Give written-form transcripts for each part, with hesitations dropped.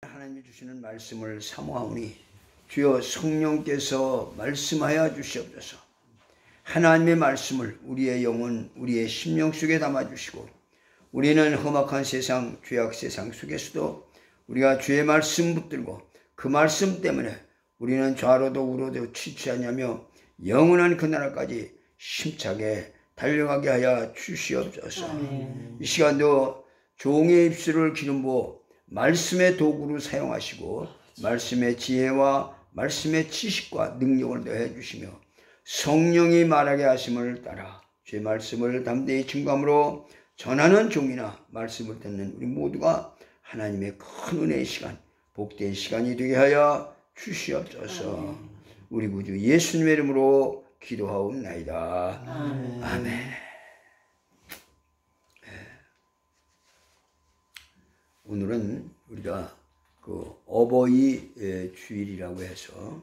하나님이 주시는 말씀을 사모하오니 주여 성령께서 말씀하여 주시옵소서. 하나님의 말씀을 우리의 영혼, 우리의 심령 속에 담아주시고, 우리는 험악한 세상, 죄악 세상 속에서도 우리가 주의 말씀 붙들고 그 말씀 때문에 우리는 좌로도 우로도 취취하냐며 영원한 그 나라까지 힘차게 달려가게 하여 주시옵소서. 이 시간도 종의 입술을 기름 부어 말씀의 도구로 사용하시고 말씀의 지혜와 말씀의 지식과 능력을 더해 주시며 성령이 말하게 하심을 따라 주의 말씀을 담대히 증거함으로 전하는 종이나 말씀을 듣는 우리 모두가 하나님의 큰 은혜의 시간, 복된 시간이 되게 하여 주시옵소서. 우리 구주 예수님의 이름으로 기도하옵나이다. 아멘. 오늘은 우리가 그 어버이 주일이라고 해서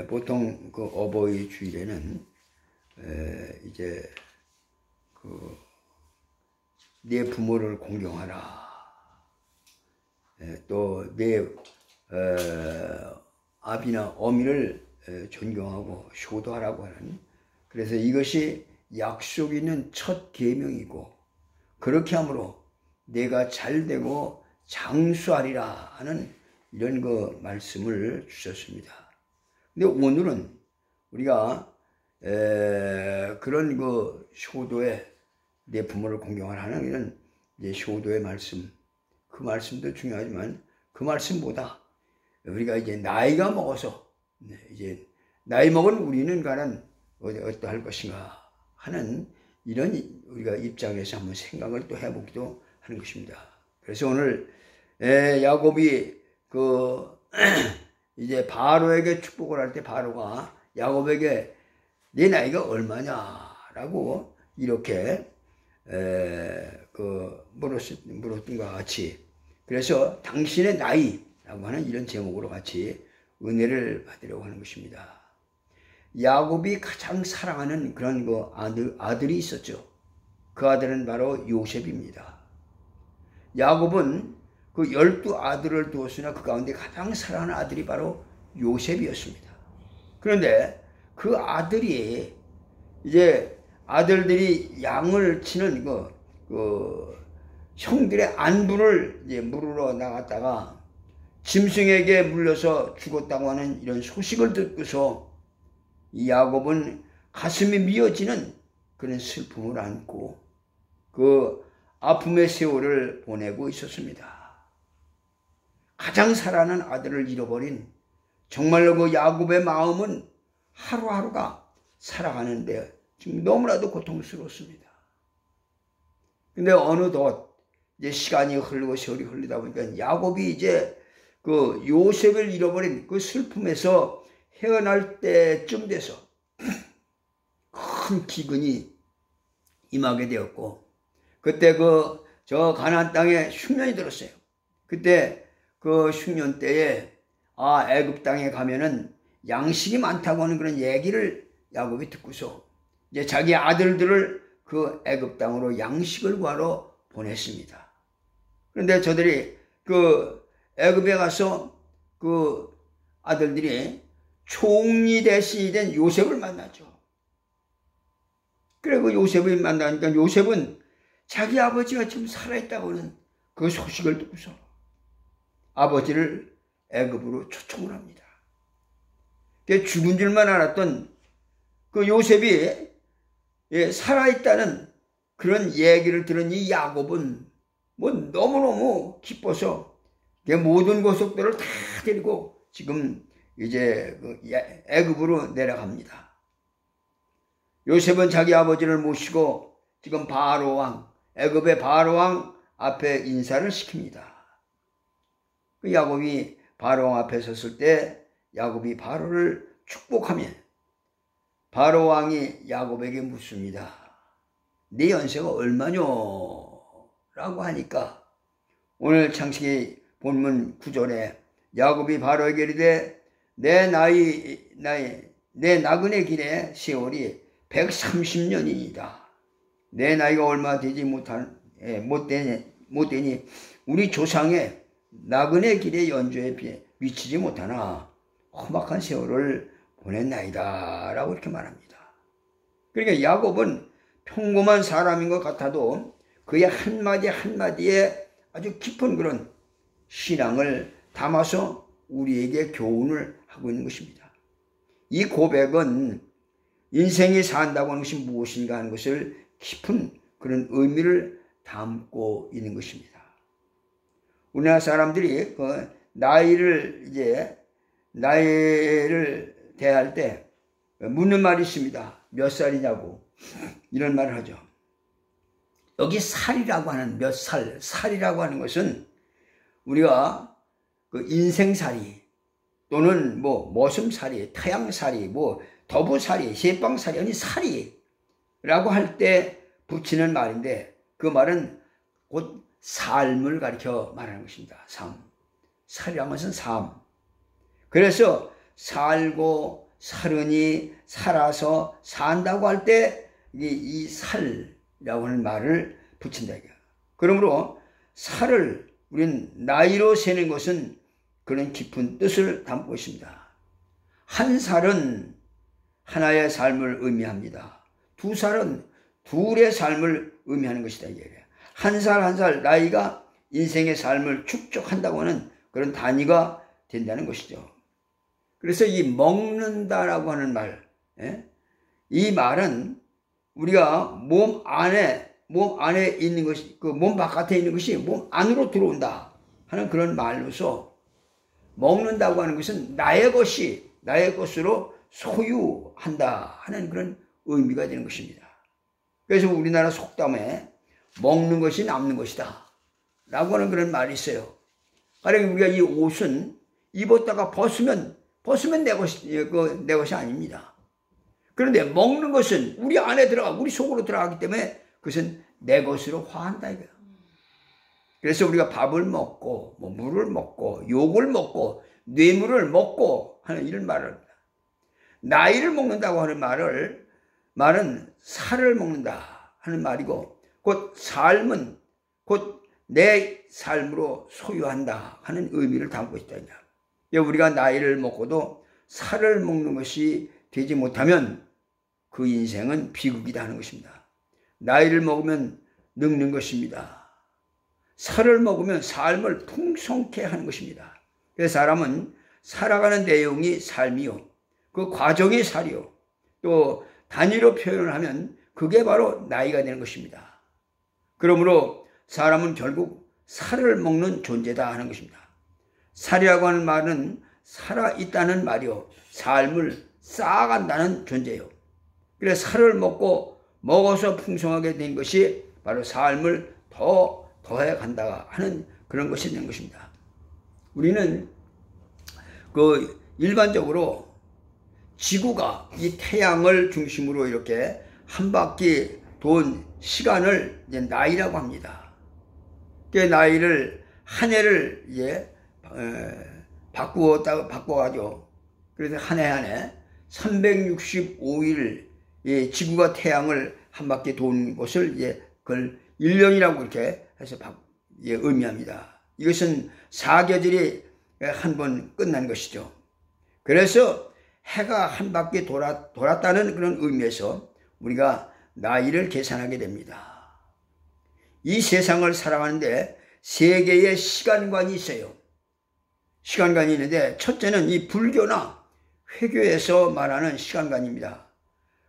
보통 그 어버이 주일에는 이제 그 내 부모를 공경하라, 또 내 아비나 어미를 존경하고 효도하라고 하는, 그래서 이것이 약속 있는 첫 계명이고, 그렇게 함으로 내가 잘되고 장수하리라 하는 이런 그 말씀을 주셨습니다. 근데 오늘은 우리가 그런 그 효도에 내 부모를 공경하라 하는 이런 이제 효도의 말씀, 그 말씀도 중요하지만 그 말씀보다 우리가 이제 나이가 먹어서 이제 나이 먹은 우리는 과연 어떠할 것인가 하는 이런 우리가 입장에서 한번 생각을 또 해보기도 하는 것입니다. 그래서 오늘 야곱이 그 이제 바로에게 축복을 할 때 바로가 야곱에게 네 나이가 얼마냐라고 이렇게 물었던 것 같이, 그래서 당신의 나이라고 하는 이런 제목으로 같이 은혜를 받으려고 하는 것입니다. 야곱이 가장 사랑하는 그런 그 아들이 있었죠. 그 아들은 바로 요셉입니다. 야곱은 그 12아들을 두었으나 그 가운데 가장 사랑하는 아들이 바로 요셉이었습니다. 그런데 그 아들이 이제 아들들이 양을 치는 그 형들의 안부를 이제 물으러 나갔다가 짐승에게 물려서 죽었다고 하는 이런 소식을 듣고서 이 야곱은 가슴이 미어지는 그런 슬픔을 안고 그 아픔의 세월을 보내고 있었습니다. 가장 사랑하는 아들을 잃어버린, 정말로 그 야곱의 마음은 하루하루가 살아가는데 지금 너무나도 고통스럽습니다. 근데 어느덧 이제 시간이 흐르고 세월이 흘리다 보니까 야곱이 이제 그 요셉을 잃어버린 그 슬픔에서 헤어날 때쯤 돼서 큰 기근이 임하게 되었고, 그때 저 가나안 땅에 흉년이 들었어요. 그때 그 흉년 때에 애굽 땅에 가면은 양식이 많다고 하는 그런 얘기를 야곱이 듣고서 이제 자기 아들들을 그 애굽 땅으로 양식을 구하러 보냈습니다. 그런데 저들이 그 애굽에 가서 그 아들들이 총리 대신이 된 요셉을 만나죠. 그래 그 요셉을 만나니까 요셉은 자기 아버지가 지금 살아있다고 하는 그 소식을 듣고서 아버지를 애굽으로 초청을 합니다. 죽은 줄만 알았던 그 요셉이 살아있다는 그런 얘기를 들은 이 야곱은 뭐 너무너무 기뻐서 모든 고속들을 다 데리고 지금 이제 애굽으로 내려갑니다. 요셉은 자기 아버지를 모시고 지금 바로왕, 애굽의 바로왕 앞에 인사를 시킵니다. 그 야곱이 바로왕 앞에 섰을 때 야곱이 바로를 축복하면 바로왕이 야곱에게 묻습니다. 네 연세가 얼마뇨? 라고 하니까 오늘 창세기 본문 9절에 야곱이 바로에게 이르되 내 나그네 길의 세월이 130년이니이다. 내 나이가 얼마 되지 못되니 우리 조상의 나그네 길의 연조에 미치지 못하나 험악한 세월을 보냈나이다 라고 이렇게 말합니다. 그러니까 야곱은 평범한 사람인 것 같아도 그의 한마디 한마디에 아주 깊은 그런 신앙을 담아서 우리에게 교훈을 하고 있는 것입니다. 이 고백은 인생이 산다고 하는 것이 무엇인가 하는 것을 깊은 그런 의미를 담고 있는 것입니다. 우리나라 사람들이 그 나이를 대할 때 묻는 말이 있습니다. 몇 살이냐고 이런 말을 하죠. 여기 살이라고 하는 몇 살, 살이라고 하는 것은 우리가 그 인생살이 또는 뭐 머슴살이, 태양살이, 뭐 더부살이, 새빵살이, 아니 살이라고 할 때 붙이는 말인데 그 말은 곧 삶을 가리켜 말하는 것입니다. 삶. 살이라는 것은 삶. 그래서 살고 살으니 살아서 산다고 할 때 이 살이라고 하는 말을 붙인다. 그러므로 살을 우리는 나이로 세는 것은 그런 깊은 뜻을 담고 있습니다. 한 살은 하나의 삶을 의미합니다. 두 살은 둘의 삶을 의미하는 것이다. 한 살 한 살 나이가 인생의 삶을 축적한다고 하는 그런 단위가 된다는 것이죠. 그래서 이 먹는다라고 하는 말, 이 말은 우리가 몸 안에 있는 것이, 그 몸 바깥에 있는 것이 몸 안으로 들어온다 하는 그런 말로서 먹는다고 하는 것은 나의 것으로 소유한다 하는 그런 의미가 되는 것입니다. 그래서 우리나라 속담에 먹는 것이 남는 것이다 라고 하는 그런 말이 있어요. 가령 우리가 이 옷은 입었다가 벗으면 내 것이 아닙니다. 그런데 먹는 것은 우리 안에 우리 속으로 들어가기 때문에 그것은 내 것으로 화한다 이거야. 그래서 우리가 밥을 먹고 뭐 물을 먹고 욕을 먹고 뇌물을 먹고 하는 이런 말을 합니다. 나이를 먹는다고 하는 말은 살을 먹는다 하는 말이고 곧 삶은 곧 내 삶으로 소유한다 하는 의미를 담고 있다. 우리가 나이를 먹고도 살을 먹는 것이 되지 못하면 그 인생은 비극이다 하는 것입니다. 나이를 먹으면 늙는 것입니다. 살을 먹으면 삶을 풍성케 하는 것입니다. 그래서 사람은 살아가는 내용이 삶이요, 그 과정이 살이요, 또 단위로 표현을 하면 그게 바로 나이가 되는 것입니다. 그러므로 사람은 결국 살을 먹는 존재다 하는 것입니다. 살이라고 하는 말은 살아있다는 말이요, 삶을 쌓아간다는 존재요. 그래서 살을 먹어서 풍성하게 된 것이 바로 삶을 더해 간다 하는 그런 것이 된 것입니다. 우리는 그 일반적으로 지구가 이 태양을 중심으로 이렇게 한 바퀴 돈 시간을 이제 나이라고 합니다. 그 나이를 한 해를 바꿔가지고 그래서 한 해 365일 지구가 태양을 한 바퀴 도는 것을 그걸 1년이라고 이렇게 해서 의미합니다. 이것은 사계절이 한 번 끝난 것이죠. 그래서 해가 한 바퀴 돌았다는 그런 의미에서 우리가 나이를 계산하게 됩니다. 이 세상을 살아가는데 세 개의 시간관이 있어요. 시간관이 있는데 첫째는 이 불교나 회교에서 말하는 시간관입니다.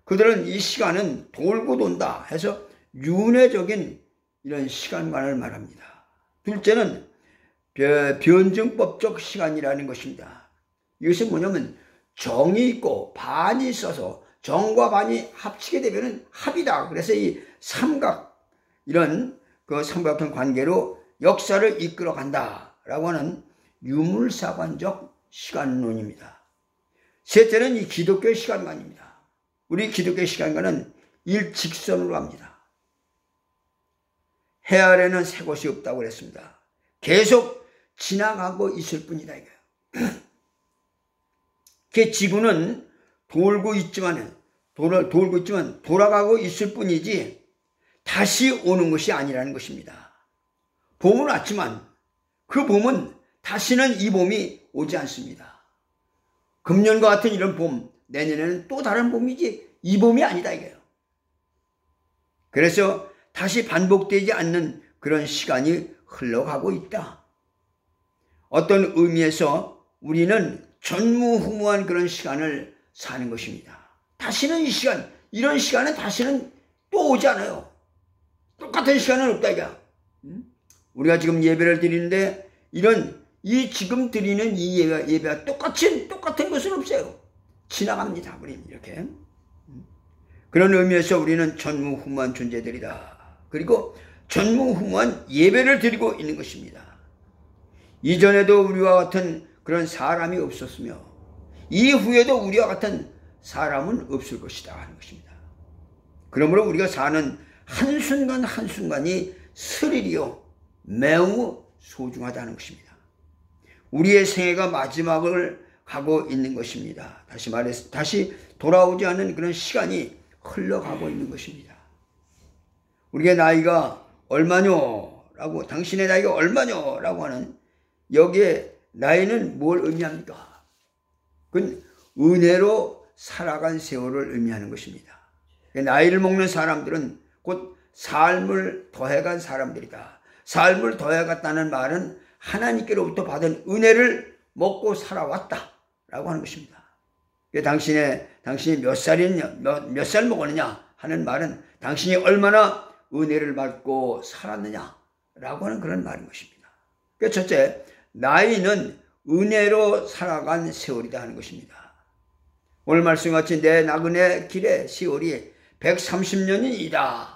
그들은 이 시간은 돌고 돈다 해서 윤회적인 이런 시간관을 말합니다. 둘째는 변증법적 시간이라는 것입니다. 이것은 뭐냐면 정이 있고 반이 있어서 정과 반이 합치게 되면 합이다. 그래서 이 삼각, 이런 그 삼각형 관계로 역사를 이끌어 간다라고 하는 유물사관적 시간론입니다. 셋째는 이 기독교의 시간관입니다. 우리 기독교의 시간관은 일직선으로 합니다. 해 아래는 새 곳이 없다고 그랬습니다. 계속 지나가고 있을 뿐이다 이거예요. 그 지구는 돌고 있지만 돌아가고 있을 뿐이지 다시 오는 것이 아니라는 것입니다. 봄은 왔지만 그 봄은 다시는 이 봄이 오지 않습니다. 금년과 같은 이런 봄, 내년에는 또 다른 봄이지 이 봄이 아니다 이거예요. 그래서 다시 반복되지 않는 그런 시간이 흘러가고 있다. 어떤 의미에서 우리는 전무후무한 그런 시간을 사는 것입니다. 다시는 이 시간, 이런 시간은 다시는 또 오지 않아요. 똑같은 시간은 없다 이거야. 우리가 지금 예배를 드리는데 이 지금 드리는 이 예배가 똑같은 것은 없어요. 지나갑니다. 우리는 이렇게. 그런 의미에서 우리는 전무후무한 존재들이다. 그리고 전무후무한 예배를 드리고 있는 것입니다. 이전에도 우리와 같은 그런 사람이 없었으며 이후에도 우리와 같은 사람은 없을 것이다 하는 것입니다. 그러므로 우리가 사는 한순간 한순간이 스릴이요 매우 소중하다는 것입니다. 우리의 생애가 마지막을 가고 있는 것입니다. 다시 돌아오지 않는 그런 시간이 흘러가고 있는 것입니다. 우리의 나이가 얼마뇨? 라고 당신의 나이가 얼마뇨? 라고 하는 여기에 나이는 뭘 의미합니까? 그건 은혜로 살아간 세월을 의미하는 것입니다. 나이를 먹는 사람들은 곧 삶을 더해간 사람들이다. 삶을 더해갔다는 말은 하나님께로부터 받은 은혜를 먹고 살아왔다 라고 하는 것입니다. 당신이 몇 살 먹었느냐 하는 말은 당신이 얼마나 은혜를 받고 살았느냐 라고 하는 그런 말인 것입니다. 첫째, 나이는 은혜로 살아간 세월이다 하는 것입니다. 오늘 말씀같이 내 나그네 길의 세월이 130년이다.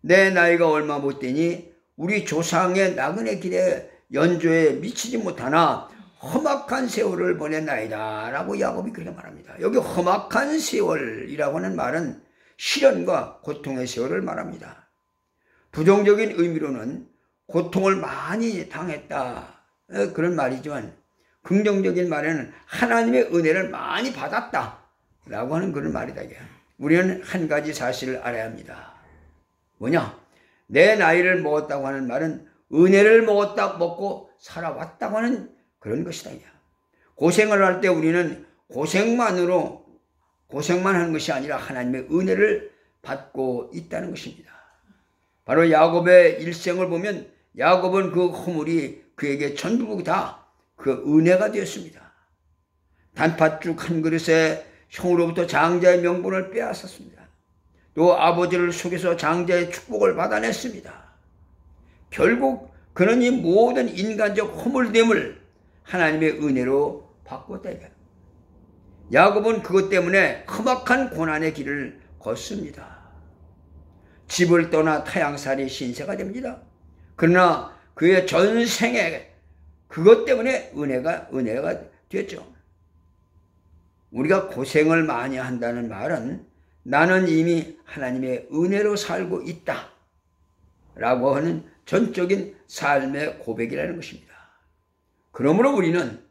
내 나이가 얼마 못 되니 우리 조상의 나그네 길의 연조에 미치지 못하나 험악한 세월을 보냈나이다 라고 야곱이 그렇게 말합니다. 여기 험악한 세월이라고 하는 말은 시련과 고통의 세월을 말합니다. 부정적인 의미로는 고통을 많이 당했다 그런 말이지만 긍정적인 말에는 하나님의 은혜를 많이 받았다 라고 하는 그런 말이다. 우리는 한 가지 사실을 알아야 합니다. 뭐냐? 내 나이를 먹었다고 하는 말은 은혜를 먹고 살아왔다고 하는 그런 것이다. 고생을 할 때 우리는 고생만 하는 것이 아니라 하나님의 은혜를 받고 있다는 것입니다. 바로 야곱의 일생을 보면 야곱은 그 허물이 그에게 전부 다 그 은혜가 되었습니다. 단팥죽 한 그릇에 형으로부터 장자의 명분을 빼앗았습니다. 또 아버지를 속여서 장자의 축복을 받아냈습니다. 결국 그는 이 모든 인간적 허물됨을 하나님의 은혜로 바꿨다. 야곱은 그것 때문에 험악한 고난의 길을 걷습니다. 집을 떠나 타향살이 신세가 됩니다. 그러나 그의 전생에 그것 때문에 은혜가 됐죠. 우리가 고생을 많이 한다는 말은 나는 이미 하나님의 은혜로 살고 있다 라고 하는 전적인 삶의 고백이라는 것입니다. 그러므로 우리는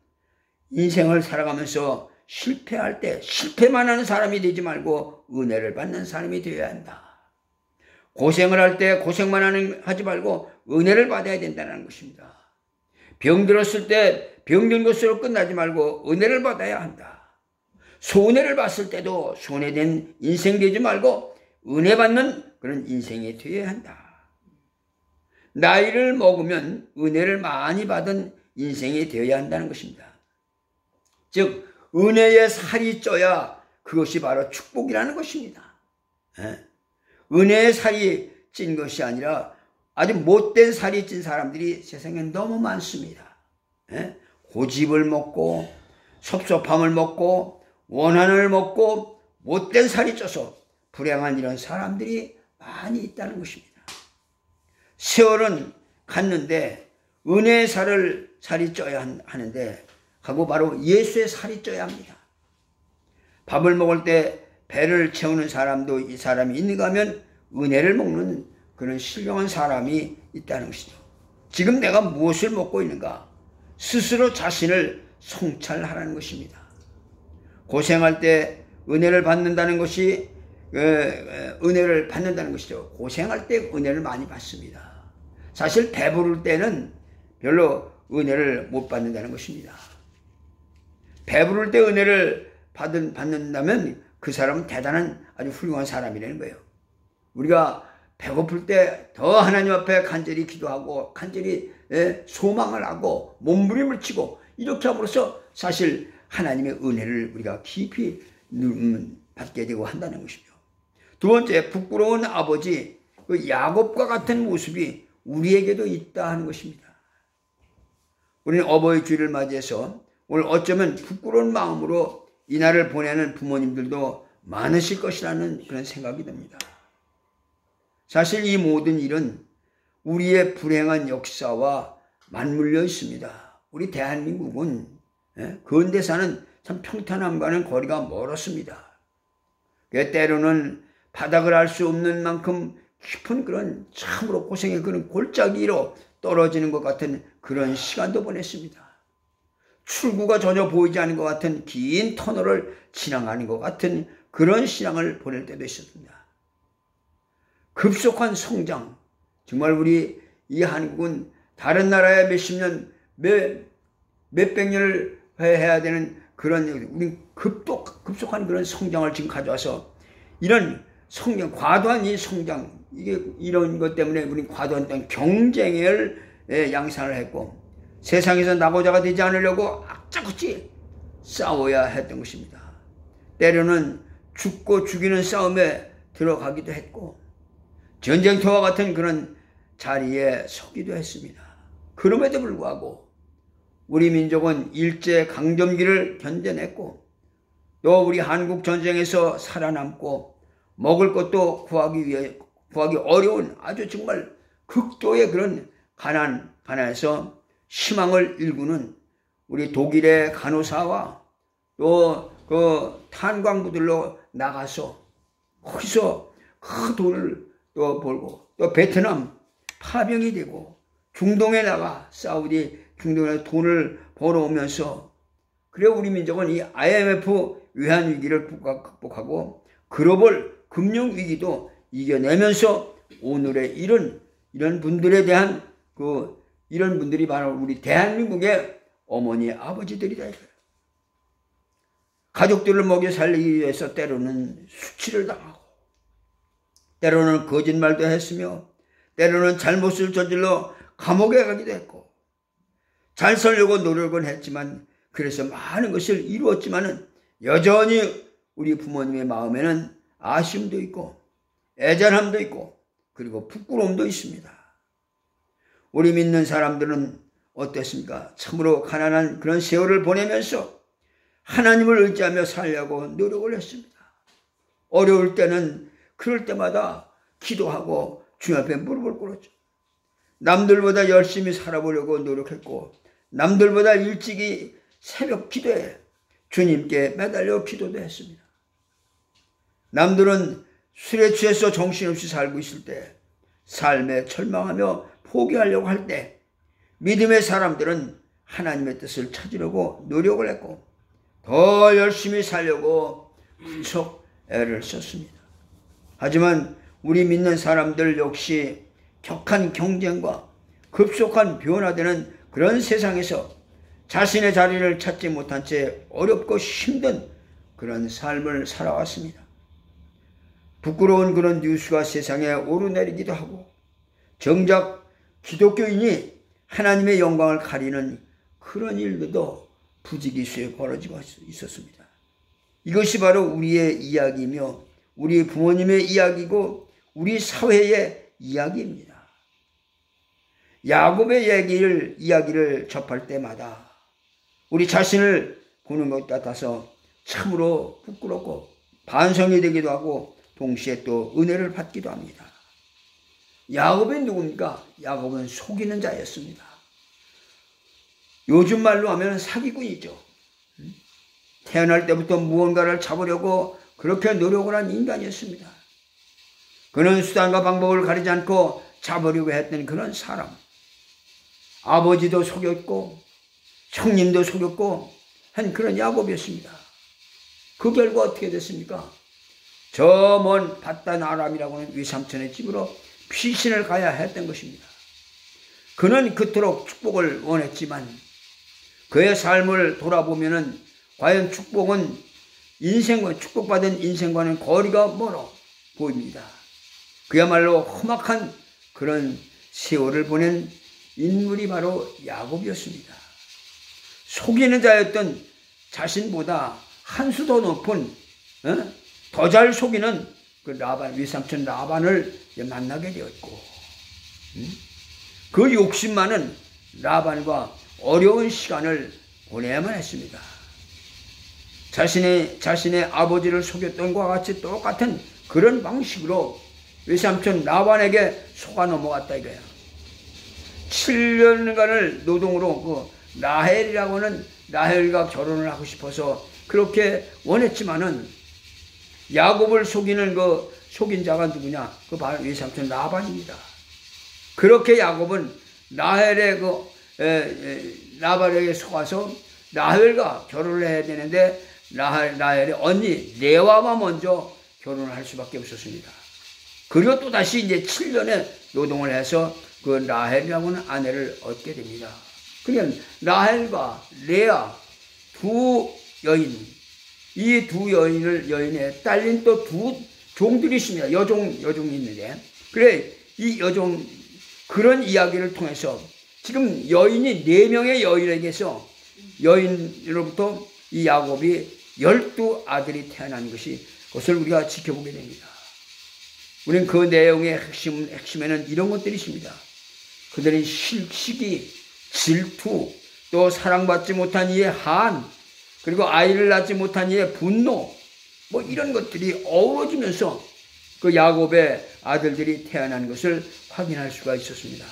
인생을 살아가면서 실패할 때 실패만 하는 사람이 되지 말고 은혜를 받는 사람이 되어야 한다. 고생을 할 때 고생만 하지 말고 은혜를 받아야 된다는 것입니다. 병들었을 때 병든 것으로 끝나지 말고 은혜를 받아야 한다. 손해를 봤을 때도 손해된 인생 되지 말고 은혜 받는 그런 인생이 되어야 한다. 나이를 먹으면 은혜를 많이 받은 인생이 되어야 한다는 것입니다. 즉 은혜의 살이 쪄야 그것이 바로 축복이라는 것입니다. 은혜의 살이 찐 것이 아니라 아주 못된 살이 찐 사람들이 세상에 너무 많습니다. 고집을 먹고 섭섭함을 먹고 원한을 먹고 못된 살이 쪄서 불행한 이런 사람들이 많이 있다는 것입니다. 세월은 갔는데 은혜의 살이 쪄야 하는데 하고 바로 예수의 살이 쪄야 합니다. 밥을 먹을 때 배를 채우는 사람도 이 사람이 있는가 하면 은혜를 먹는 그런 신령한 사람이 있다는 것이죠. 지금 내가 무엇을 먹고 있는가? 스스로 자신을 성찰하라는 것입니다. 고생할 때 은혜를 받는다는 것이 은혜를 받는다는 것이죠. 고생할 때 은혜를 많이 받습니다. 사실 배부를 때는 별로 은혜를 못 받는다는 것입니다. 배부를 때 은혜를 받는다면 그 사람은 대단한 아주 훌륭한 사람이라는 거예요. 우리가 배고플 때 더 하나님 앞에 간절히 기도하고 간절히 소망을 하고 몸부림을 치고 이렇게 함으로써 사실 하나님의 은혜를 우리가 깊이 받게 되고 한다는 것이죠. 두 번째, 부끄러운 아버지 그 야곱과 같은 모습이 우리에게도 있다 하는 것입니다. 우리는 어버이 주일을 맞이해서 오늘 어쩌면 부끄러운 마음으로 이날을 보내는 부모님들도 많으실 것이라는 그런 생각이 듭니다. 사실 이 모든 일은 우리의 불행한 역사와 맞물려 있습니다. 우리 대한민국은 근대사는 참 평탄함과는 거리가 멀었습니다. 때로는 바닥을 알 수 없는 만큼 깊은 그런 참으로 고생의 그런 골짜기로 떨어지는 것 같은 그런 시간도 보냈습니다. 출구가 전혀 보이지 않는 것 같은 긴 터널을 지나가는 것 같은 그런 시간을 보낼 때도 있었습니다. 급속한 성장, 정말 우리 이 한국은 다른 나라에 몇십 년, 몇백 년을 해야 되는 그런, 우리 급속한 그런 성장을 지금 가져와서 이런 성장, 과도한 이 성장, 이런 것 때문에 우리 과도한 경쟁을 양산을 했고 세상에서 나고자가 되지 않으려고 악착같이 싸워야 했던 것입니다. 때로는 죽고 죽이는 싸움에 들어가기도 했고 전쟁터와 같은 그런 자리에 서기도 했습니다. 그럼에도 불구하고 우리 민족은 일제강점기를 견뎌냈고 또 우리 한국 전쟁에서 살아남고 먹을 것도 구하기 어려운 아주 정말 극도의 그런 가난에서 희망을 일구는 우리 독일의 간호사와 또 그 탄광부들로 나가서 거기서 그 돈을 또 벌고 또 베트남 파병이 되고 중동에 나가 사우디 중동에 돈을 벌어오면서 그래 우리 민족은 이 IMF 외환위기를 극복하고 글로벌 금융위기도 이겨내면서 오늘의 이런 분들에 대한 이런 분들이 바로 우리 대한민국의 어머니 아버지들이다. 가족들을 먹여 살리기 위해서 때로는 수치를 당하고 때로는 거짓말도 했으며 때로는 잘못을 저질러 감옥에 가기도 했고 잘 살려고 노력은 했지만 그래서 많은 것을 이루었지만은 여전히 우리 부모님의 마음에는 아쉬움도 있고 애잔함도 있고 그리고 부끄러움도 있습니다. 우리 믿는 사람들은 어땠습니까? 참으로 가난한 그런 세월을 보내면서 하나님을 의지하며 살려고 노력을 했습니다. 어려울 때는 그럴 때마다 기도하고 주님 앞에 무릎을 꿇었죠. 남들보다 열심히 살아보려고 노력했고 남들보다 일찍이 새벽 기도에 주님께 매달려 기도도 했습니다. 남들은 술에 취해서 정신없이 살고 있을 때 삶에 철망하며 포기하려고 할 때 믿음의 사람들은 하나님의 뜻을 찾으려고 노력을 했고 더 열심히 살려고 무척 애를 썼습니다. 하지만 우리 믿는 사람들 역시 격한 경쟁과 급속한 변화되는 그런 세상에서 자신의 자리를 찾지 못한 채 어렵고 힘든 그런 삶을 살아왔습니다. 부끄러운 그런 뉴스가 세상에 오르내리기도 하고 정작 기독교인이 하나님의 영광을 가리는 그런 일들도 부지기수에 벌어지고 있었습니다. 이것이 바로 우리의 이야기이며 우리 부모님의 이야기고 우리 사회의 이야기입니다. 야곱의 이야기를 접할 때마다 우리 자신을 보는 것 같아서 참으로 부끄럽고 반성이 되기도 하고 동시에 또 은혜를 받기도 합니다. 야곱은 누굽니까? 야곱은 속이는 자였습니다. 요즘 말로 하면 사기꾼이죠. 태어날 때부터 무언가를 잡으려고 그렇게 노력을 한 인간이었습니다. 그는 수단과 방법을 가리지 않고 잡으려고 했던 그런 사람. 아버지도 속였고 형님도 속였고 한 그런 야곱이었습니다. 그 결과 어떻게 됐습니까? 저 먼 바단 아람이라고 하는 외삼촌의 집으로 피신을 가야 했던 것입니다. 그는 그토록 축복을 원했지만 그의 삶을 돌아보면은 과연 축복받은 인생과는 거리가 멀어 보입니다. 그야말로 험악한 그런 세월을 보낸 인물이 바로 야곱이었습니다. 속이는 자였던 자신보다 한 수 더 높은 더 잘 속이는 그 외삼촌 라반을 만나게 되었고, 그 욕심 많은 라반과 어려운 시간을 보내야만 했습니다. 자신의 아버지를 속였던 것과 같이 똑같은 그런 방식으로 외삼촌 라반에게 속아 넘어갔다 이거야. 7년간을 노동으로 라헬이라고 하는 라헬과 결혼을 하고 싶어서 그렇게 원했지만은 야곱을 속이는 속인 자가 누구냐? 그 바로 외삼촌 라반입니다. 그렇게 야곱은 라헬의 라반에게 속아서 라헬과 결혼을 해야 되는데 라헬의 언니 레아와 먼저 결혼을 할 수밖에 없었습니다. 그리고 또다시 이제 7년의 노동을 해서 그 라헬이라고 하는 아내를 얻게 됩니다. 그러니까 라헬과 레아 두 여인, 이 두 여인에 딸린 또 두 종들이 있습니다. 여종이 있는데, 그래 이 여종 그런 이야기를 통해서 지금 여인이 4명의 여인으로부터 이 야곱이 12아들이 태어난 그것을 우리가 지켜보게 됩니다. 우리는 그 내용의 핵심에는 이런 것들이 있습니다. 그들은 시기, 질투, 또 사랑받지 못한 이의 한, 그리고 아이를 낳지 못한 이의 분노, 이런 것들이 어우러지면서 그 야곱의 아들들이 태어난 것을 확인할 수가 있었습니다.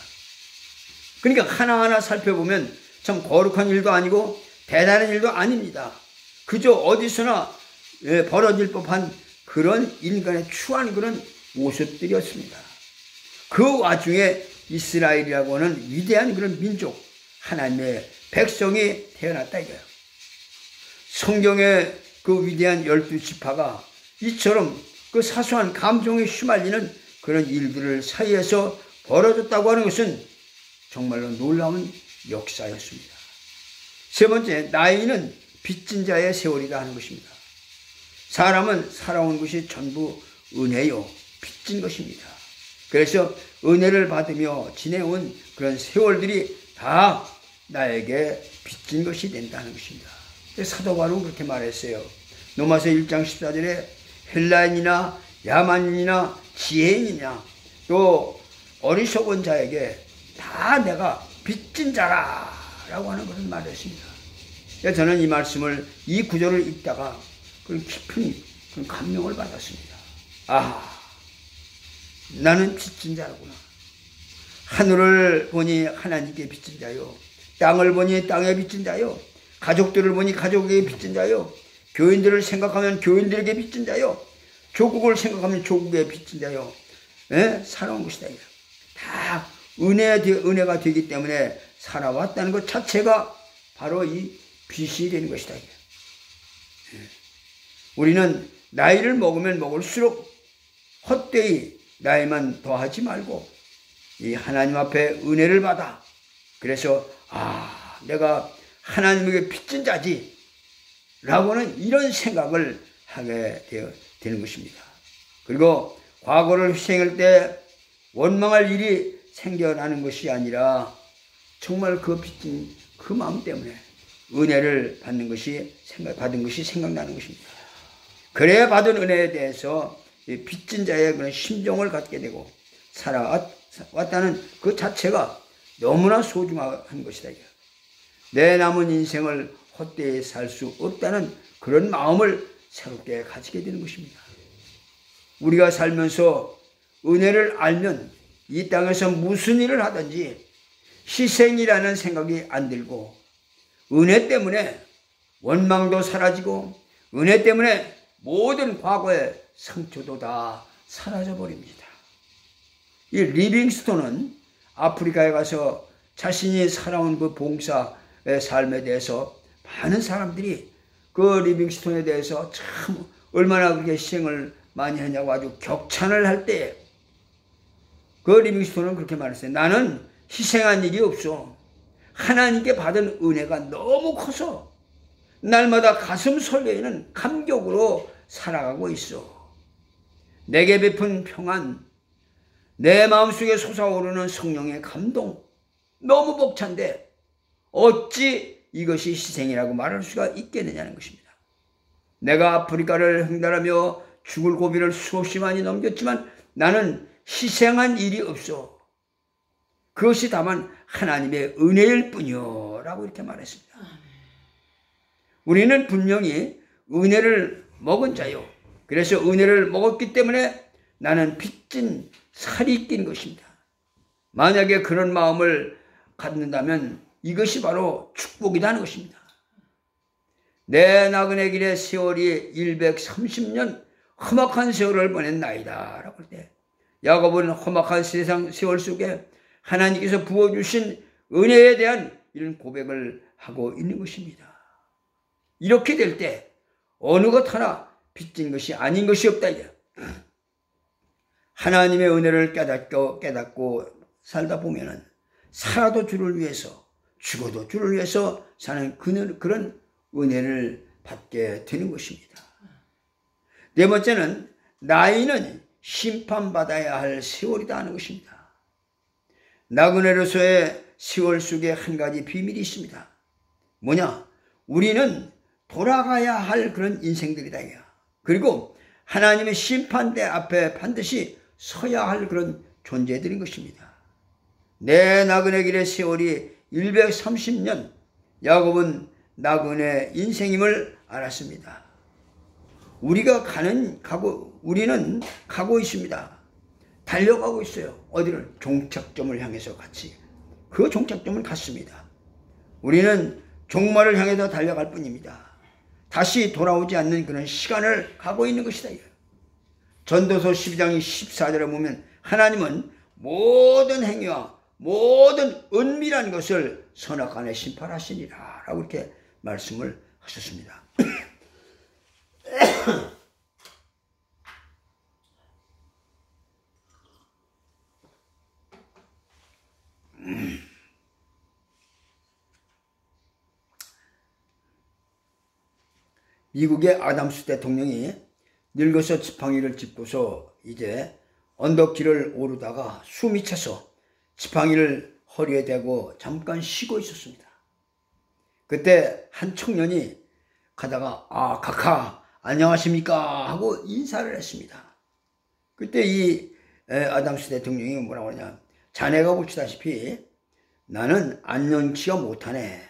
그러니까 하나하나 살펴보면 참 거룩한 일도 아니고 대단한 일도 아닙니다. 그저 어디서나 벌어질 법한 그런 인간의 추한 그런 모습들이었습니다. 그 와중에 이스라엘이라고 하는 위대한 그런 민족, 하나님의 백성이 태어났다 이거예요. 성경의 그 위대한 12지파가 이처럼 그 사소한 감정에 휘말리는 그런 일들을 사이에서 벌어졌다고 하는 것은 정말로 놀라운 역사였습니다. 세 번째, 나이는 빚진 자의 세월이다 하는 것입니다. 사람은 살아온 것이 전부 은혜요, 빚진 것입니다. 그래서 은혜를 받으며 지내온 그런 세월들이 다 나에게 빚진 것이 된다는 것입니다. 사도 바울은 그렇게 말했어요. 로마서 1장 14절에 헬라인이나 야만인이나 지혜인이나 또 어리석은 자에게 다 내가 빚진 자라 라고 하는 것을 말했습니다. 저는 이 말씀을, 이 구절을 읽다가 그런 깊은 그런 감명을 받았습니다. 나는 빚진 자구나. 하늘을 보니 하나님께 빚진 자요, 땅을 보니 땅에 빚진 자요, 가족들을 보니 가족에게 빚진 자요, 교인들을 생각하면 교인들에게 빚진 자요, 조국을 생각하면 조국에 빚진 자요, 살아온 것이다. 다 은혜가 되기 때문에 살아왔다는 것 자체가 바로 이 빚이 되는 것이다. 우리는 나이를 먹으면 먹을수록 헛되이 나이만 더하지 말고 이 하나님 앞에 은혜를 받아, 그래서 내가 하나님에게 빚진 자지 라고는 이런 생각을 하게 되는 것입니다. 그리고 과거를 희생할 때 원망할 일이 생겨나는 것이 아니라 정말 그 빚진 그 마음 때문에 은혜를 받은 것이 생각나는 것입니다. 그래야 받은 은혜에 대해서 빚진 자의 그런 심정을 갖게 되고 살아왔다는 그 자체가 너무나 소중한 것이다. 내 남은 인생을 헛되이 살 수 없다는 그런 마음을 새롭게 가지게 되는 것입니다. 우리가 살면서 은혜를 알면 이 땅에서 무슨 일을 하든지 희생이라는 생각이 안 들고, 은혜 때문에 원망도 사라지고, 은혜 때문에 모든 과거의 상처도 다 사라져 버립니다. 이 리빙스톤은 아프리카에 가서 자신이 살아온 그 봉사의 삶에 대해서 많은 사람들이 그 리빙스톤에 대해서 참 얼마나 그렇게 희생을 많이 했냐고 아주 격찬을 할 때 그 리빙스톤은 그렇게 말했어요. 나는 희생한 일이 없어. 하나님께 받은 은혜가 너무 커서 날마다 가슴 설레이는 감격으로 살아가고 있어. 내게 베푼 평안, 내 마음속에 솟아오르는 성령의 감동, 너무 벅찬데 어찌 이것이 희생이라고 말할 수가 있겠느냐는 것입니다. 내가 아프리카를 횡단하며 죽을 고비를 수없이 많이 넘겼지만 나는 희생한 일이 없어. 그것이 다만 하나님의 은혜일 뿐이요 라고 이렇게 말했습니다. 우리는 분명히 은혜를 먹은 자요. 그래서 은혜를 먹었기 때문에 나는 빚진 살이 낀 것입니다. 만약에 그런 마음을 갖는다면 이것이 바로 축복이라는 것입니다. 내 나그네 길의 세월이 130년 험악한 세월을 보냈나이다 라고 할 때 야곱은 험악한 세월 속에 하나님께서 부어주신 은혜에 대한 이런 고백을 하고 있는 것입니다. 이렇게 될 때 어느 것 하나 빚진 것이 아닌 것이 없다. 하나님의 은혜를 깨닫고 살다 보면은 살아도 주를 위해서 죽어도 주를 위해서 사는 그런 은혜를 받게 되는 것입니다. 네 번째는 나이는 심판받아야 할 세월이다 하는 것입니다. 나그네로서의 세월 속에 한 가지 비밀이 있습니다. 뭐냐? 우리는 돌아가야 할 그런 인생들이다. 그리고 하나님의 심판대 앞에 반드시 서야 할 그런 존재들인 것입니다. 내 나그네 길의 세월이 130년, 야곱은 나그네 인생임을 알았습니다. 우리는 가고 있습니다. 달려가고 있어요. 어디를? 종착점을 향해서 같이. 그 종착점을 갔습니다. 우리는 종말을 향해서 달려갈 뿐입니다. 다시 돌아오지 않는 그런 시간을 가고 있는 것이다. 전도서 12장 14절에 보면 하나님은 모든 행위와 모든 은밀한 것을 선악간에 심판하시니라 라고 이렇게 말씀을 하셨습니다. 미국의 아담스 대통령이 늙어서 지팡이를 짚고서 이제 언덕길을 오르다가 숨이 차서 지팡이를 허리에 대고 잠깐 쉬고 있었습니다. 그때 한 청년이 가다가 카카 안녕하십니까 하고 인사를 했습니다. 그때 이 아담스 대통령이 뭐라고 하냐, 자네가 보시다시피 나는 안녕치가 못하네.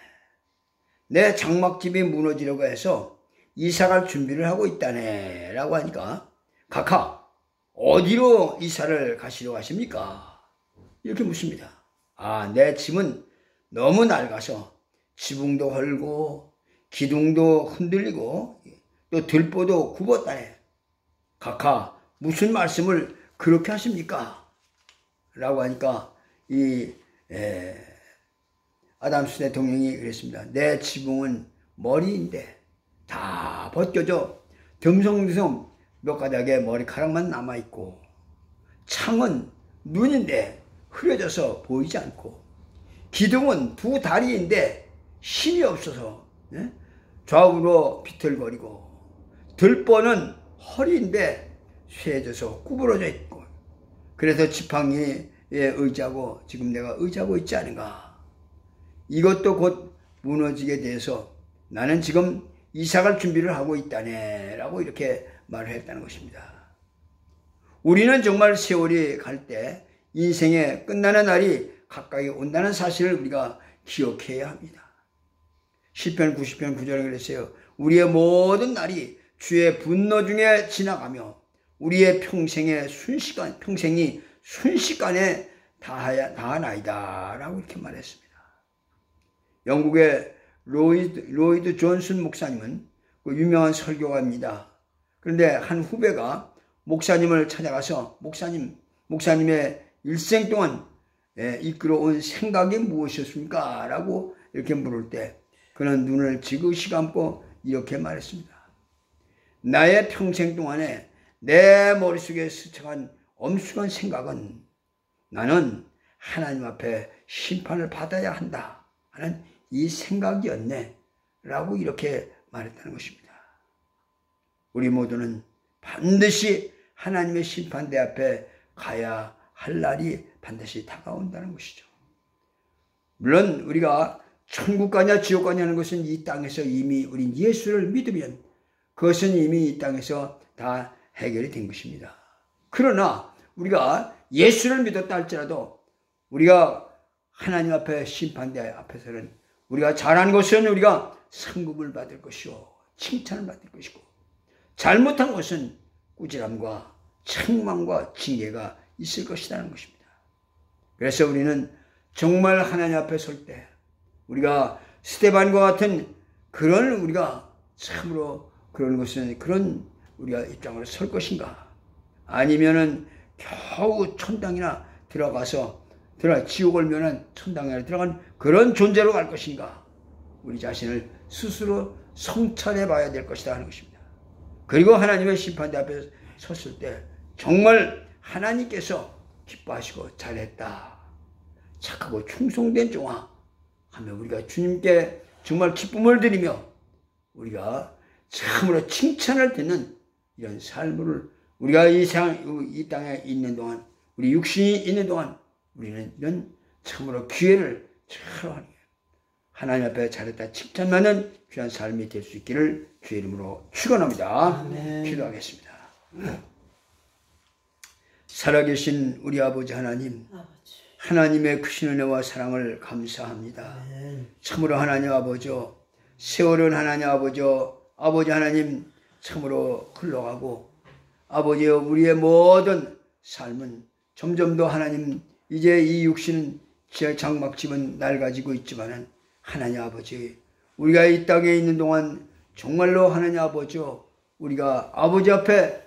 내 장막집이 무너지려고 해서 이사갈 준비를 하고 있다네 라고 하니까 카카 어디로 이사를 가시려고 하십니까? 이렇게 묻습니다. 내 집은 너무 낡아서 지붕도 헐고 기둥도 흔들리고 또 들보도 굽었다네. 카카 무슨 말씀을 그렇게 하십니까? 라고 하니까 이 아담스 대통령이 그랬습니다. 내 지붕은 머리인데 다 벗겨져 듬성듬성 몇 가닥의 머리카락만 남아있고 창은 눈인데 흐려져서 보이지 않고 기둥은 두 다리인데 힘이 없어서 좌우로 비틀거리고 들보는 허리인데 쇠져서 구부러져 있고 그래서 지팡이에 의지하고 지금 내가 의지하고 있지 않은가. 이것도 곧 무너지게 돼서 나는 지금 이사갈 준비를 하고 있다네 라고 이렇게 말을 했다는 것입니다. 우리는 정말 세월이 갈 때 인생의 끝나는 날이 가까이 온다는 사실을 우리가 기억해야 합니다. 시편 90편 9절에 그랬어요. 우리의 모든 날이 주의 분노 중에 지나가며 우리의 평생이 순식간에 다하나이다 라고 이렇게 말했습니다. 영국의 로이드 존슨 목사님은 그 유명한 설교가입니다. 그런데 한 후배가 목사님을 찾아가서 목사님의 일생 동안 이끌어온 생각이 무엇이었습니까? 라고 이렇게 물을 때 그는 눈을 지그시 감고 이렇게 말했습니다. 나의 평생 동안에 내 머릿속에 스쳐간 엄숙한 생각은 나는 하나님 앞에 심판을 받아야 한다 하는 이 생각이었네 라고 이렇게 말했다는 것입니다. 우리 모두는 반드시 하나님의 심판대 앞에 가야 할 날이 반드시 다가온다는 것이죠. 물론 우리가 천국 가냐 지옥 가냐 하는 것은 이 땅에서 이미 우린 예수를 믿으면 그것은 이미 이 땅에서 다 해결이 된 것입니다. 그러나 우리가 예수를 믿었다 할지라도 우리가 하나님 앞에 심판대 앞에서는 우리가 잘한 것은 우리가 상급을 받을 것이요 칭찬을 받을 것이고 잘못한 것은 꾸지람과 책망과 징계가 있을 것이라는 것입니다. 그래서 우리는 정말 하나님 앞에 설 때 우리가 스데반과 같은 그런 우리가 참으로 그런 것은 그런 우리가 입장으로 설 것인가? 아니면은 겨우 천당이나 지옥을 면한 천당에 들어간 그런 존재로 갈 것인가? 우리 자신을 스스로 성찰해 봐야 될 것이다 하는 것입니다. 그리고 하나님의 심판대 앞에 섰을 때 정말 하나님께서 기뻐하시고 잘했다. 착하고 충성된 종아 하며 우리가 주님께 정말 기쁨을 드리며 우리가 참으로 칭찬을 듣는 이런 삶을 우리가 이 땅에 있는 동안 우리 육신이 있는 동안 우리는 이런 참으로 기회를 잘 하는 거예요. 하나님 앞에 잘했다 칭찬받는 귀한 삶이 될 수 있기를 주의 이름으로 축원합니다. 기도하겠습니다. 살아계신 우리 아버지 하나님, 하나님의 크신 은혜와 사랑을 감사합니다. 참으로 하나님 아버지, 세월은 하나님 아버지 하나님 참으로 흘러가고 아버지여 우리의 모든 삶은 점점 더 하나님 이제 이 육신은 장막집은 낡아지고 있지만은 하나님 아버지 우리가 이 땅에 있는 동안 정말로 하나님 아버지 우리가 아버지 앞에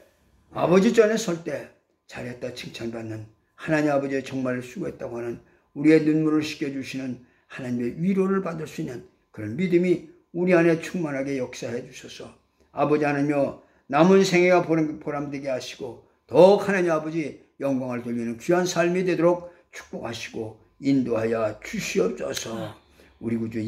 아버지 전에 설 때 잘했다 칭찬받는 하나님 아버지의 정말 수고했다고 하는 우리의 눈물을 씻겨주시는 하나님의 위로를 받을 수 있는 그런 믿음이 우리 안에 충만하게 역사해 주셔서 아버지 하나님여 남은 생애가 보람되게 하시고 더욱 하나님 아버지 영광을 돌리는 귀한 삶이 되도록 축복하시고 인도하여 주시옵소서. 우리 구주